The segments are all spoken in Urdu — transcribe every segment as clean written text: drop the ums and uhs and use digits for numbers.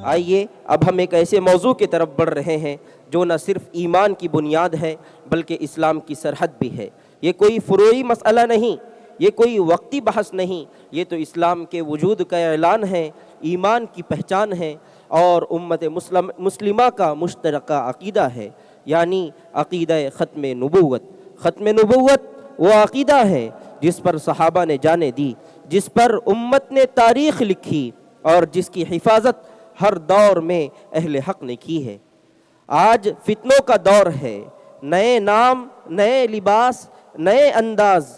آئیے اب ہم ایک ایسے موضوع کی طرف بڑھ رہے ہیں جو نہ صرف ایمان کی بنیاد ہے بلکہ اسلام کی سرحد بھی ہے۔ یہ کوئی فروعی مسئلہ نہیں، یہ کوئی وقتی بحث نہیں، یہ تو اسلام کے وجود کا اعلان ہے، ایمان کی پہچان ہے اور امت مسلمہ کا مشترکہ عقیدہ ہے، یعنی عقیدہ ختم نبوت۔ ختم نبوت وہ عقیدہ ہے جس پر صحابہ نے جانیں دی، جس پر امت نے تاریخ لکھی اور جس کی حفاظت ہر دور میں اہل حق نے کی ہے۔ آج فتنوں کا دور ہے، نئے نام، نئے لباس، نئے انداز،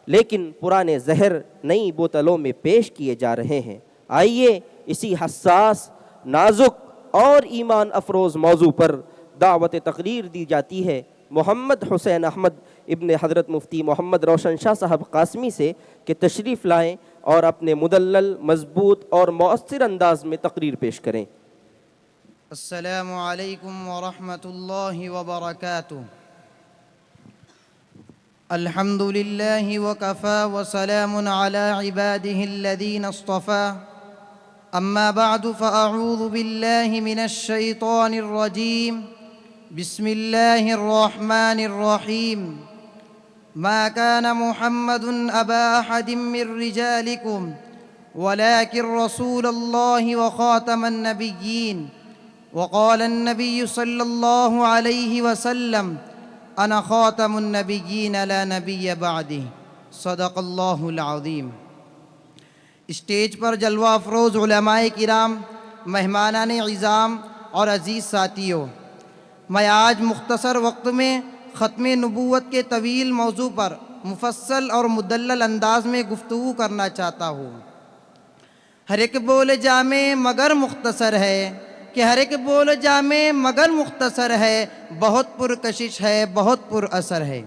لیکن پرانے زہر نئی بوتلوں میں پیش کیے جا رہے ہیں۔ آئیے اسی حساس، نازک اور ایمان افروز موضوع پر دعوت تقریر دی جاتی ہے محمد حسین احمد ابن حضرت مفتی محمد روشن شاہ صاحب قاسمی سے کہ تشریف لائیں اور اپنے مدلل، مضبوط اور مؤثر انداز میں تقریر پیش کریں۔ السلام علیکم ورحمۃ اللہ وبرکاتہ۔ الحمد للہ وکفی وسلام علی عباده الذین اصطفی، اما بعد فاعوذ باللہ من الشیطان الرجیم، بسم اللہ الرحمن الرحیم۔ ما كان محمد أبا أحد من رجالكم ولكن رسول الله وخاتم النبيين، وقال النبي صلى الله عليه وسلم أنا خاتم النبيين لا نبي بعده، صدق الله العظيم۔ اسٹیج پر جلوہ افروز علماء کرام، مہمانان عظام اور عزیز ساتھیوں، میں آج مختصر وقت میں ختم نبوت کے طویل موضوع پر مفصل اور مدلل انداز میں گفتگو کرنا چاہتا ہوں۔ ہر ایک بول جامع مگر مختصر ہے، کہ ہر ایک بول جامع مگر مختصر ہے، بہت پرکشش ہے، بہت پر اثر ہے۔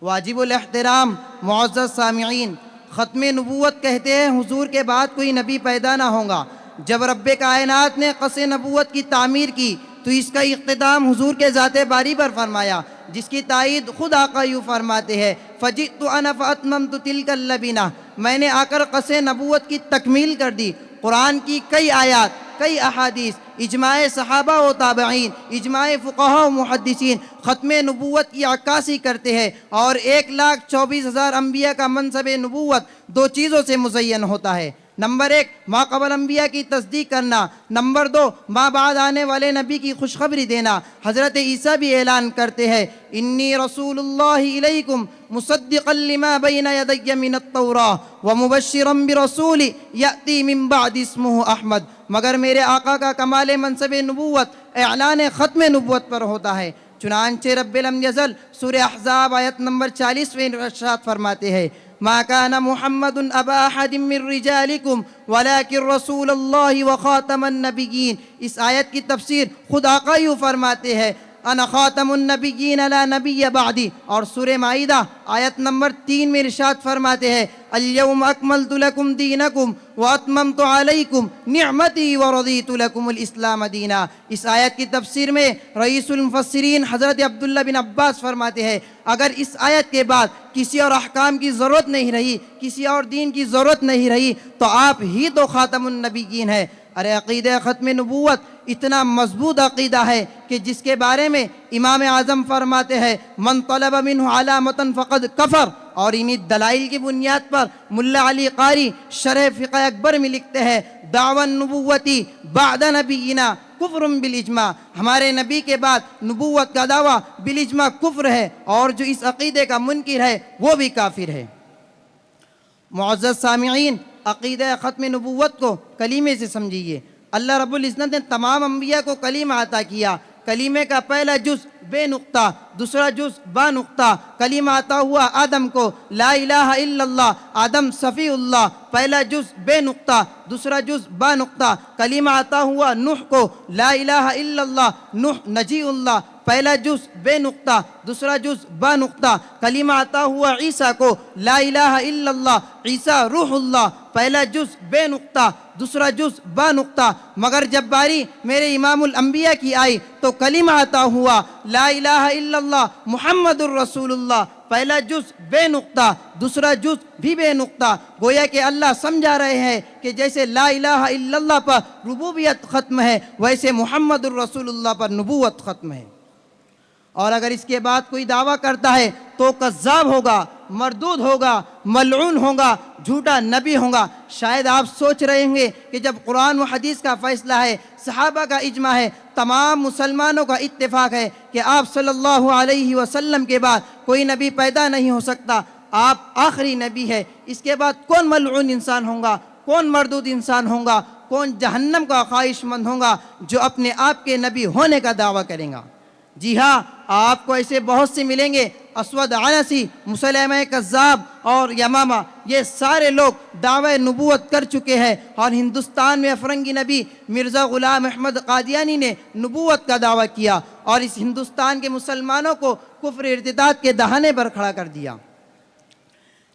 واجب الاحترام معزز سامعین، ختم نبوت کہتے ہیں حضور کے بعد کوئی نبی پیدا نہ ہوگا۔ جب رب کائنات نے قص نبوت کی تعمیر کی تو اس کا اختتام حضور کے ذات باری پر فرمایا، جس کی تائید خود آقا یوں فرماتے ہیں، فجئت انا فاتممت تلک اللبنہ، میں نے آ کر قص نبوت کی تکمیل کر دی۔ قرآن کی کئی آیات، کئی احادیث، اجماع صحابہ و تابعین، اجماع فقہاء و محدثین ختم نبوت کی عکاسی کرتے ہیں، اور 1,24,000 انبیاء کا منصب نبوت دو چیزوں سے مزین ہوتا ہے۔ نمبر 1 ما قبل انبیاء کی تصدیق کرنا، نمبر 2 ما بعد آنے والے نبی کی خوشخبری دینا۔ حضرت عیسیٰ بھی اعلان کرتے ہیں، انی رسول اللہ الیکم مصدقا لما بین یدی من التوراۃ ومبشرا برسول یأتی من بعد اسمہ احمد، مگر میرے آقا کا کمال منصب نبوت اعلان ختم نبوت پر ہوتا ہے۔ چنانچہ رب لم یزل سورہ احزاب آیت نمبر 40 میں ارشاد فرماتے ہیں، ما كان محمد ابا احد من رجالكم ولكن رسول اللہ وخاتم النبیین۔ اس آیت کی تفسیر خود آقا یوں فرماتے ہیں، انا خاتم النبیین لا نبی بعدی۔ اور سورہ مائدہ آیت نمبر 3 میں ارشاد فرماتے ہیں، اليوم اکملت لکم دینکم واتممت علیکم نعمتی ورضیت لکم الاسلام دینا۔ اس آیت کی تفسیر میں رئیس المفسرین حضرت عبداللہ بن عباس فرماتے ہیں، اگر اس آیت کے بعد کسی اور احکام کی ضرورت نہیں رہی، کسی اور دین کی ضرورت نہیں رہی، تو آپ ہی تو خاتم النبیین ہیں۔ ارے عقیدہ ختم نبوت اتنا مضبوط عقیدہ ہے کہ جس کے بارے میں امام اعظم فرماتے ہیں، من طلب منہ علامتا فقد کفر، اور انہی دلائل کی بنیاد پر ملا علی قاری شرح فقہ اکبر میں لکھتے ہیں، دعوی النبوتی بعد نبینا کفر بالاجماع، ہمارے نبی کے بعد نبوت کا دعویٰ بالاجماع کفر ہے، اور جو اس عقیدے کا منکر ہے وہ بھی کافر ہے۔ معزز سامعین، عقیدہ ختم نبوت کو کلیمے سے سمجھیے۔ اللہ رب العزت نے تمام انبیاء کو کلیمہ عطا کیا۔ کلیمے کا پہلا جز بے نقطہ، دوسرا جز با نقطہ۔ کلیمہ عطا ہوا آدم کو، لا الہ الا اللہ، آدم صفی اللہ، پہلا جز بے نقطہ، دوسرا جز با نقطہ۔ کلیمہ عطا ہوا نوح کو، لا الہ الا اللہ، نوح نجی اللہ، پہلا جز بے نقطہ، دوسرا جز با نقطہ، کلمہ عطا ہوا عیسیٰ کو، لا الہ الا اللہ، عیسیٰ روح اللہ، پہلا جز بے نقطہ، دوسرا جز با نقطہ۔ مگر جب باری میرے امام الانبیاء کی آئی تو کلمہ عطا ہوا لا الہ الا اللہ محمد الرسول اللہ، پہلا جز بے نقطہ، دوسرا جز بھی بے نقطہ۔ گویا کہ اللہ سمجھا رہے ہیں کہ جیسے لا الہ الا اللہ پر ربوبیت ختم ہے، ویسے محمد الرسول اللہ پر نبوت ختم ہے۔ اور اگر اس کے بعد کوئی دعویٰ کرتا ہے تو کذاب ہوگا، مردود ہوگا، ملعون ہوگا، جھوٹا نبی ہوگا۔ شاید آپ سوچ رہے ہوں گے کہ جب قرآن و حدیث کا فیصلہ ہے، صحابہ کا اجماع ہے، تمام مسلمانوں کا اتفاق ہے کہ آپ صلی اللہ علیہ وسلم کے بعد کوئی نبی پیدا نہیں ہو سکتا، آپ آخری نبی ہے، اس کے بعد کون ملعون انسان ہوگا، کون مردود انسان ہوگا، کون جہنم کا خواہش مند ہوگا جو اپنے آپ کے نبی ہونے کا دعویٰ کریں گا؟ جی ہاں، آپ کو ایسے بہت سے ملیں گے، اسود عنسی، مسیلمہ کذاب اور یمامہ، یہ سارے لوگ دعوی نبوت کر چکے ہیں، اور ہندوستان میں افرنگی نبی مرزا غلام احمد قادیانی نے نبوت کا دعویٰ کیا اور اس ہندوستان کے مسلمانوں کو کفر ارتداد کے دہانے پر کھڑا کر دیا۔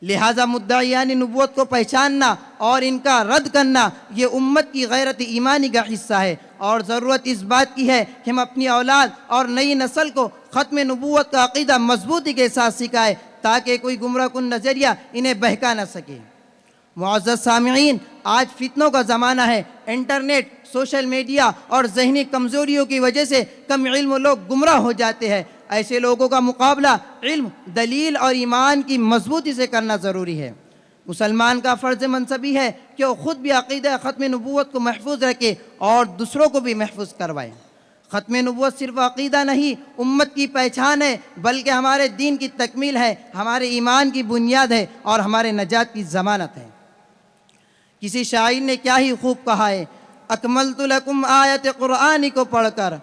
لہٰذا مدعیان نبوت کو پہچاننا اور ان کا رد کرنا یہ امت کی غیرت ایمانی کا حصہ ہے، اور ضرورت اس بات کی ہے کہ ہم اپنی اولاد اور نئی نسل کو ختم نبوت کا عقیدہ مضبوطی کے ساتھ سکھائے تاکہ کوئی گمراہ کن نظریہ انہیں بہکا نہ سکے۔ معزز سامعین، آج فتنوں کا زمانہ ہے، انٹرنیٹ، سوشل میڈیا اور ذہنی کمزوریوں کی وجہ سے کم علم لوگ گمراہ ہو جاتے ہیں۔ ایسے لوگوں کا مقابلہ علم، دلیل اور ایمان کی مضبوطی سے کرنا ضروری ہے۔ مسلمان کا فرض منصبی ہے کہ وہ خود بھی عقیدہ ختم نبوت کو محفوظ رکھے اور دوسروں کو بھی محفوظ کروائے۔ ختم نبوت صرف عقیدہ نہیں، امت کی پہچان ہے، بلکہ ہمارے دین کی تکمیل ہے، ہمارے ایمان کی بنیاد ہے اور ہمارے نجات کی ضمانت ہے۔ کسی شاعر نے کیا ہی خوب کہا ہے، اکملت لکم آیت قرآن کو پڑھ کر،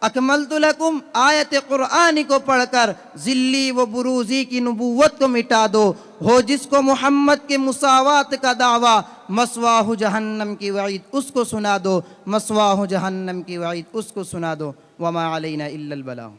اکملت لکم آیت قرآن کو پڑھ کر ذلی و بروزی کی نبوت کو مٹا دو، ہو جس کو محمد کے مساوات کا دعویٰ، مسواہ جہنم کی وعید اس کو سنا دو، مسواہ جہنم کی وعید اس کو سنا دو، وما علینا الا البلاغ۔